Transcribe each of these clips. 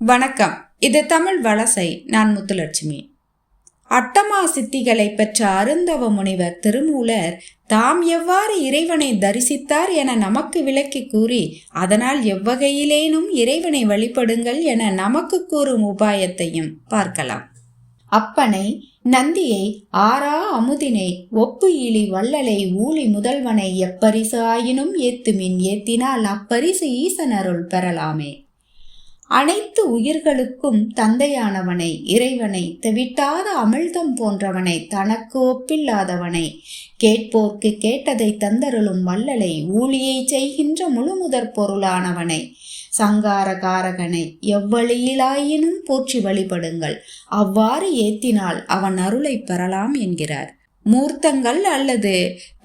வணக்கம். இது தமிழ் வலசை. நான் முத்துலட்சுமி. அட்டமா சித்திகளை பெற்ற அருந்தவ முனிவர் திருமூலர் தாம் எவ்வாறு இறைவனை தரிசித்தார் என நமக்கு விளக்கி கூறி, அதனால் எவ்வகையிலேனும் இறைவனை வழிபடுங்கள் என நமக்கு கூறும் உபாயத்தையும் பார்க்கலாம். அப்பனை, நந்தியை, ஆரா அமுதினை, ஒப்பு இலி வள்ளலை, ஊழி முதல்வனை எப்பரிசு ஆயினும் ஏத்துமின் ஏத்தினால் அப்பரிசு ஈசன் அருள் பெறலாமே. அனைத்து உயிர்களுக்கும் தந்தையானவனை, இறைவனை, தெவிட்டாத அமிழ்தம் போன்றவனை, தனக்கு ஒப்பில்லாதவனை, கேட்போர்க்கு கேட்டதை தந்தருளும் வள்ளலை, ஊழியை செய்கின்ற முழுமுதற் பொருளானவனை, சங்கார காரகனை எவ்வழியிலாயினும் போற்றி வழிபடுங்கள், அவ்வாறு ஏத்தினால் அவன் அருளை பெறலாம் என்கிறார். மூர்த்தங்கள் அல்லது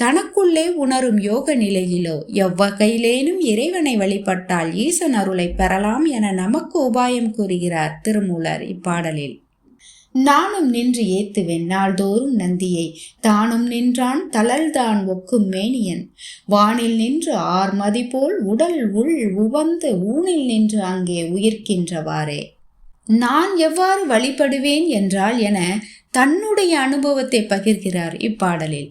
தனக்குள்ளே உணரும் யோக நிலையிலோ எவ்வகையிலேனும் இறைவனை வழிபட்டால் ஈசன் அருளை பெறலாம் என நமக்கு உபாயம் கூறுகிறார் திருமூலர் இப்பாடலில். நானும் நின்று ஏத்துவேன் நாள்தோறும் நந்தியை, தானும் நின்றான் தளல்தான் ஒக்கும் மேனியன், வானில் நின்று ஆர்மதி போல் உடல் உள் உவந்து ஊனில் நின்று அங்கே உயிர்க்கின்றவாறே. நான் எவ்வாறு வழிபடுவேன் என்றால் என தன்னுடைய அனுபவத்தை பகிர்கிறார் இப்பாடலில்.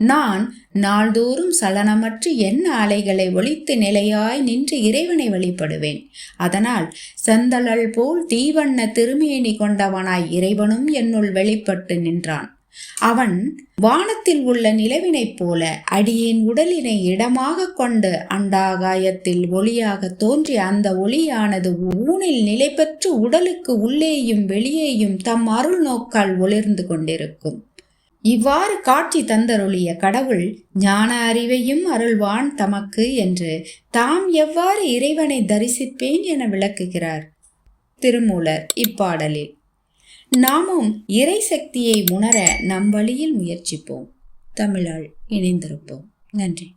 நான் நாள்தோறும் சலனமற்று எண்ண அலைகளை ஒழித்து நிலையாய் நின்று இறைவனை வழிபடுவேன். அதனால் செந்தழல் போல் தீவண்ண திருமேனி கொண்டவனாய் இறைவனும் என்னுள் வெளிப்பட்டு நின்றான். அவன் வானத்தில் உள்ள நிலவினைப் போல அடியேன் உடலினை இடமாக கொண்டு அண்டாகாயத்தில் ஒளியாக தோன்றி அந்த ஒளியானது ஊனில் நிலை பெற்று உடலுக்கு உள்ளேயும் வெளியேயும் தம் அருள் நோக்கால் ஒளிர்ந்து கொண்டிருக்கும். இவ்வாறு காட்சி தந்தருளிய கடவுள் ஞான அறிவையும் அருள்வான் தமக்கு என்று தாம் எவ்வாறு இறைவனை தரிசிப்பேன் என விளக்குகிறார் திருமூலர் இப்பாடலில். நாமும் இறை சக்தியை உணர நம் வழியில் முயற்சிப்போம். தமிழால் இணைந்திருப்போம். நன்றி.